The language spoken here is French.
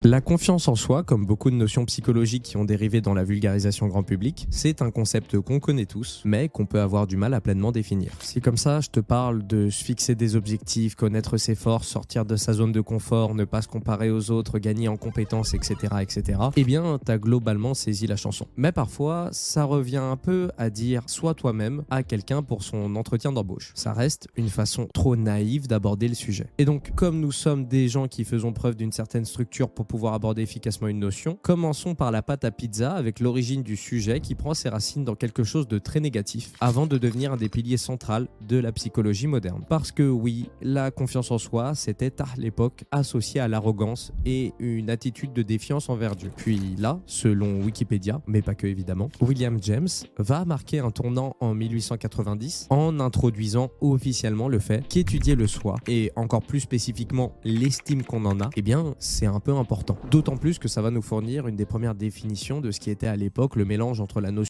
La confiance en soi, comme beaucoup de notions psychologiques qui ont dérivé dans la vulgarisation grand public, c'est un concept qu'on connaît tous, mais qu'on peut avoir du mal à pleinement définir. Si comme ça, je te parle de se fixer des objectifs, connaître ses forces, sortir de sa zone de confort, ne pas se comparer aux autres, gagner en compétences, etc., eh bien, t'as globalement saisi la chanson. Mais parfois, ça revient un peu à dire « sois toi-même » à quelqu'un pour son entretien d'embauche. Ça reste une façon trop naïve d'aborder le sujet. Et donc, comme nous sommes des gens qui faisons preuve d'une certaine structure pour pouvoir aborder efficacement une notion, commençons par la pâte à pizza avec l'origine du sujet qui prend ses racines dans quelque chose de très négatif avant de devenir un des piliers centraux de la psychologie moderne. Parce que oui, la confiance en soi, c'était à l'époque associé à l'arrogance et une attitude de défiance envers Dieu. Puis là, selon Wikipédia, mais pas que évidemment, William James va marquer un tournant en 1890 en introduisant officiellement le fait qu'étudier le soi et encore plus spécifiquement l'estime qu'on en a, eh bien c'est un peu important. D'autant plus que ça va nous fournir une des premières définitions de ce qui était à l'époque le mélange entre la notion